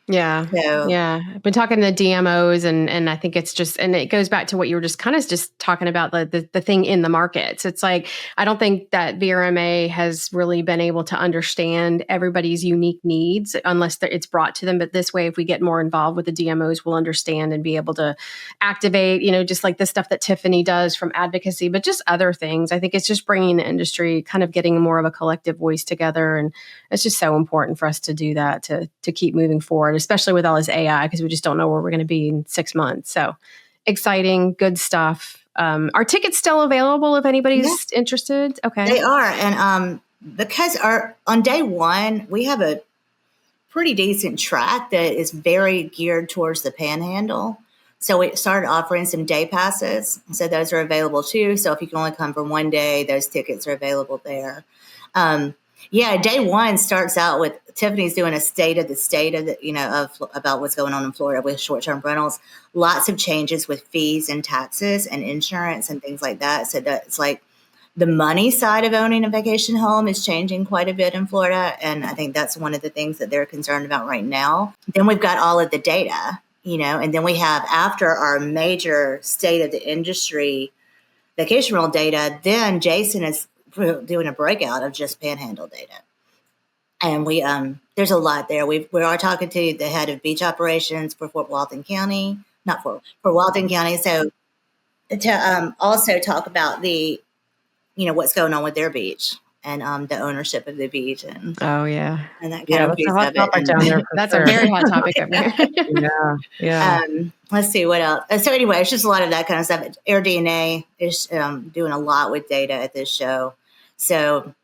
Yeah. So, yeah. I've been talking to the DMOs and I think it's just, and it goes back to what you were just kind of just talking about, the thing in the markets. It's like, I don't think that VRMA has really been able to understand everybody's unique needs unless it's brought to them. But this way, if we get more involved with the DMOs, we'll understand and be able to activate, just like the stuff that Tiffany does from advocacy, but just other things. I think it's just bringing the industry, kind of getting more of a collective voice together. And it's just so important for us to do that, to keep moving forward, especially with all this AI, because we just don't know where we're going to be in 6 months. So exciting, good stuff. Are tickets still available if anybody's interested? Okay. They are. And because on day one, we have a pretty decent track that is very geared towards the Panhandle. So we started offering some day passes. So those are available too. So if you can only come for one day, those tickets are available there. Day one starts out with Tiffany's doing a state of about what's going on in Florida with short-term rentals. Lots of changes with fees and taxes and insurance and things like that. So that's like the money side of owning a vacation home is changing quite a bit in Florida. And I think that's one of the things that they're concerned about right now. Then we've got all of the data, and then we have, after our major state of the industry vacation rental data, then Jason is doing a breakout of just Panhandle data. And we there's a lot there. We are talking to the head of beach operations for Fort Walton County, not for Walton County. So to also talk about the, what's going on with their beach and the ownership of the beach and and that kind of piece of it. Down there that's a very hot topic up there. Yeah. Let's see what else. So anyway, it's just a lot of that kind of stuff. AirDNA is doing a lot with data at this show. So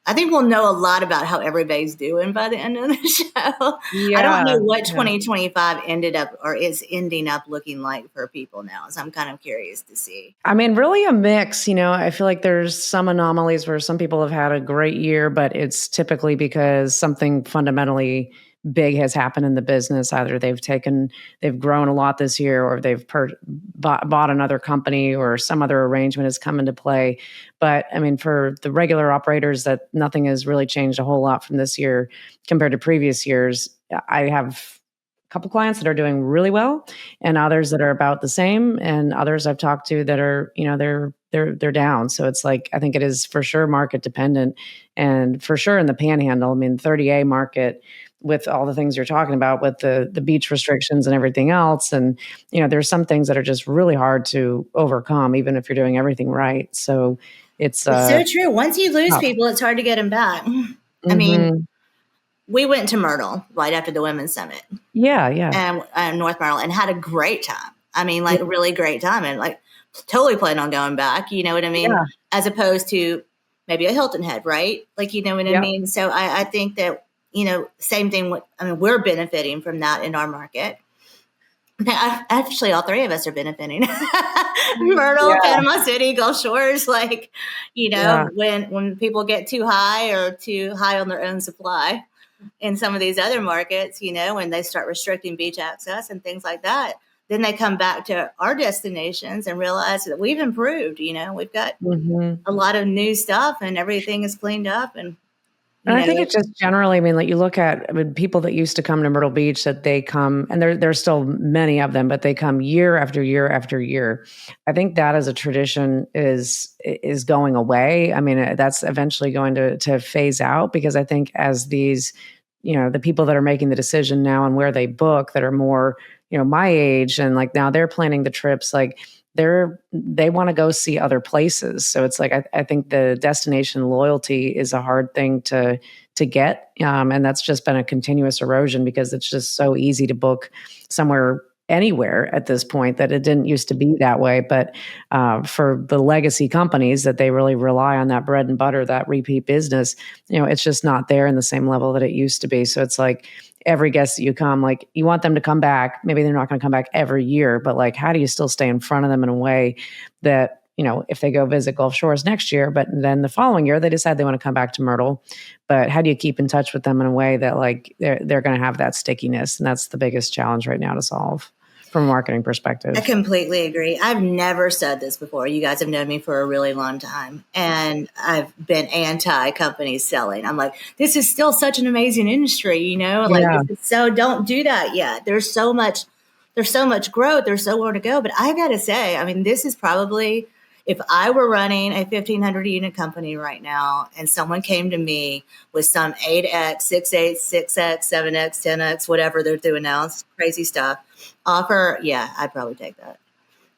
I think we'll know a lot about how everybody's doing by the end of the show. Yeah, I don't know what 2025 ended up or is ending up looking like for people now. So I'm kind of curious to see. I mean, really a mix. I feel like there's some anomalies where some people have had a great year, but it's typically because something fundamentally big has happened in the business. Either they've grown a lot this year, or they've bought another company, or some other arrangement has come into play. But I mean, for the regular operators, that nothing has really changed a whole lot from this year compared to previous years. I have a couple clients that are doing really well, and others that are about the same, and others I've talked to that are, they're down. So it's like, I think it is for sure market dependent, and for sure in the Panhandle. I mean, 30A market, with all the things you're talking about with the beach restrictions and everything else. And, there's some things that are just really hard to overcome, even if you're doing everything right. So it's so true. Once you lose people, it's hard to get them back. Mm-hmm. I mean, we went to Myrtle right after the Women's Summit. Yeah. And North Myrtle, and had a great time. I mean, like really great time, and like totally plan on going back. You know what I mean? Yeah. As opposed to maybe a Hilton Head, right? Like, you know what I mean? So I think that, same thing. We're benefiting from that in our market. Actually, all three of us are benefiting. Myrtle, Panama City, Gulf Shores, when people get too high or too high on their own supply. in some of these other markets, when they start restricting beach access and things like that, then they come back to our destinations and realize that we've improved. We've got a lot of new stuff and everything is cleaned up. And I think it's just generally, like you look at people that used to come to Myrtle Beach, that they come, and there's still many of them, but they come year after year after year. I think that as a tradition is going away. I mean, that's eventually going to phase out, because I think as these, the people that are making the decision now and where they book that are more, my age, and like now they're planning the trips, like they want to go see other places. So it's like, I think the destination loyalty is a hard thing to get. And that's just been a continuous erosion, because it's just so easy to book somewhere anywhere at this point, that it didn't used to be that way. But for the legacy companies that they really rely on that bread and butter, that repeat business, it's just not there in the same level that it used to be. So it's like, every guest that you come, like you want them to come back. Maybe they're not going to come back every year, but like, how do you still stay in front of them in a way that, if they go visit Gulf Shores next year, but then the following year they decide they want to come back to Myrtle, but how do you keep in touch with them in a way that like they're going to have that stickiness? And that's the biggest challenge right now to solve from a marketing perspective. I completely agree. I've never said this before. You guys have known me for a really long time, and I've been anti-companies selling. I'm like, this is still such an amazing industry, so don't do that yet. There's so much growth. There's so more to go. But I got to say, I mean, this is probably, if I were running a 1,500 unit company right now and someone came to me with some 8X, 6X, 6X, 7X, 10X, whatever they're doing now, it's crazy stuff, offer, yeah, I'd probably take that.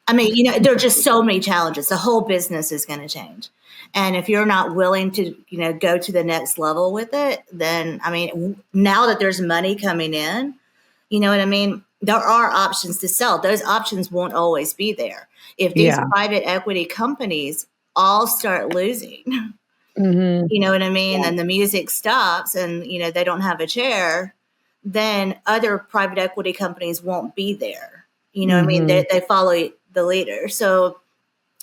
I mean, there are just so many challenges. The whole business is going to change. And if you're not willing to, go to the next level with it, then, I mean, now that there's money coming in, you know what I mean? There are options to sell. Those options won't always be there. If these private equity companies all start losing, you know what I mean? And the music stops and, they don't have a chair, then other private equity companies won't be there. You know what I mean? They follow the leader. So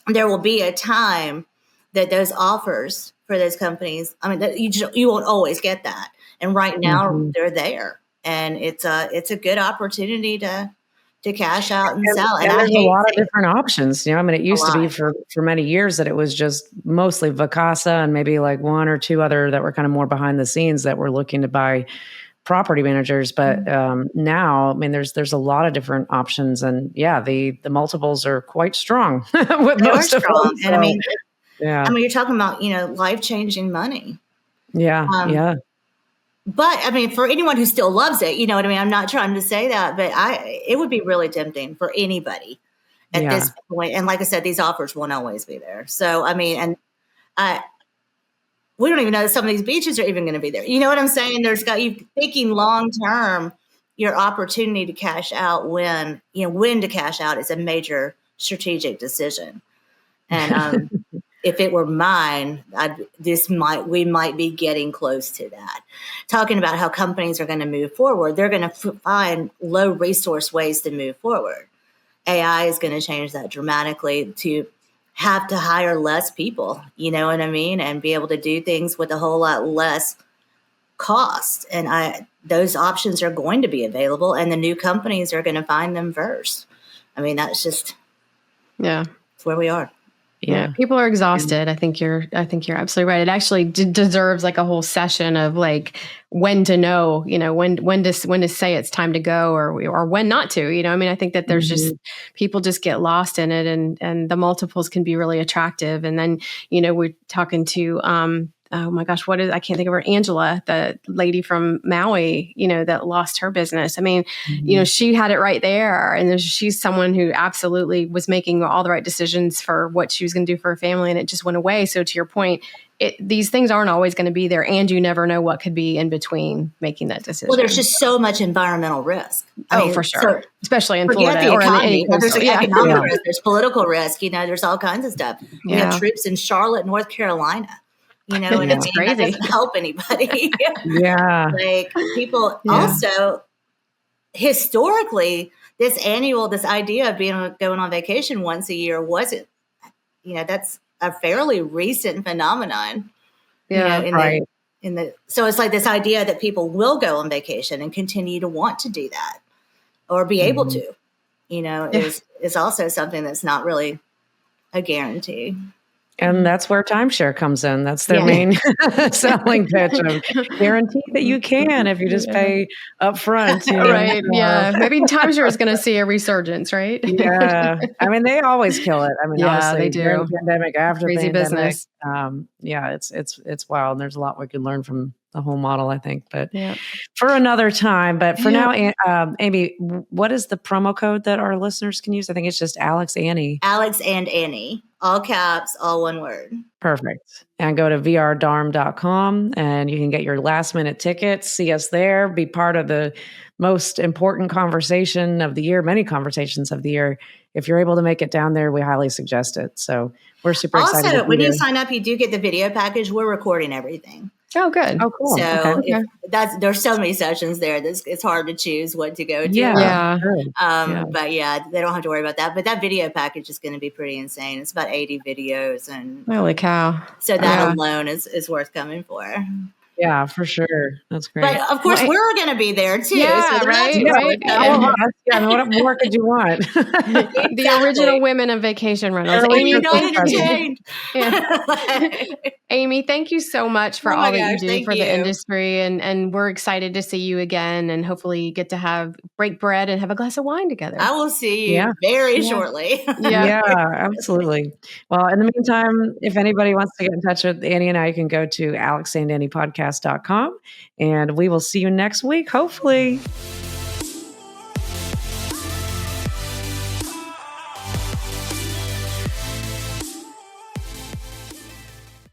there will be a time that those offers for those companies, I mean, you won't always get that. And right now they're there. And it's a good opportunity to cash out and sell. And there's a lot of different options. I mean, it used to be for many years that it was just mostly Vacasa and maybe like one or two other that were kind of more behind the scenes that were looking to buy property managers. But now, I mean, there's a lot of different options, and the multiples are quite strong with most of them. And I mean, you're talking about life-changing money. But I mean, for anyone who still loves it, you know what I mean? I'm not trying to say that, but it would be really tempting for anybody at this point. And like I said, these offers won't always be there. So, I mean, we don't even know that some of these beaches are even going to be there. You know what I'm saying? There's got you thinking long-term, your opportunity to cash out when to cash out is a major strategic decision. And, if it were mine, we might be getting close to that. Talking about how companies are going to move forward, they're going to find low resource ways to move forward. AI is going to change that dramatically to have to hire less people, you know what I mean? And be able to do things with a whole lot less cost. And those options are going to be available, and the new companies are going to find them first. I mean, that's just, it's where we are. Yeah, people are exhausted. I think you're absolutely right. It actually deserves like a whole session of like when to know, when to say it's time to go or when not to. I mean, I think that there's just people just get lost in it, and the multiples can be really attractive. And then we're talking to oh my gosh, I can't think of her, Angela, the lady from Maui, that lost her business. I mean, she had it right there. And she's someone who absolutely was making all the right decisions for what she was going to do for her family, and it just went away. So to your point, these things aren't always going to be there, and you never know what could be in between making that decision. Well, there's just so much environmental risk. I mean, for sure. Especially in Florida. The economy. There's economic risk, there's political risk, there's all kinds of stuff. We have troops in Charlotte, North Carolina. You know what I mean? Crazy. That doesn't help anybody. Like people also historically, this idea of going on vacation once a year wasn't, that's a fairly recent phenomenon. Right. So it's like this idea that people will go on vacation and continue to want to do that or be able to, is also something that's not really a guarantee. And that's where timeshare comes in. That's their main selling pitch of guarantee that you can if you just pay up front. Right. Yeah. Maybe timeshare is going to see a resurgence, right? Yeah. I mean, they always kill it. I mean, honestly, they do. during the pandemic, after Crazy pandemic, business. it's wild. And there's a lot we can learn from the whole model, I think, but for another time. But for now, Amy, what is the promo code that our listeners can use? I think it's just Alex Annie. Alex and Annie, all caps, all one word. Perfect. And go to vrdarm.com and you can get your last minute tickets, see us there, be part of the most important conversation of the year, many conversations of the year. If you're able to make it down there, we highly suggest it. So we're super excited. Also, when you sign up, you do get the video package. We're recording everything. Oh, good. Oh, cool. So there's so many sessions there. It's hard to choose what to go to. Yeah. But they don't have to worry about that. But that video package is going to be pretty insane. It's about 80 videos, and holy cow! So that alone is worth coming for. Yeah, for sure. That's great. But of course, we're going to be there too. Yeah, so right. What more could you want? The original women of vacation rentals. Amy, not entertained. Amy, thank you so much for all that you do for the industry, and we're excited to see you again, and hopefully get to break bread and have a glass of wine together. I will see you very shortly. Yeah, absolutely. Well, in the meantime, if anybody wants to get in touch with Annie and I, you can go to alexandanniepodcast.com, and we will see you next week, hopefully.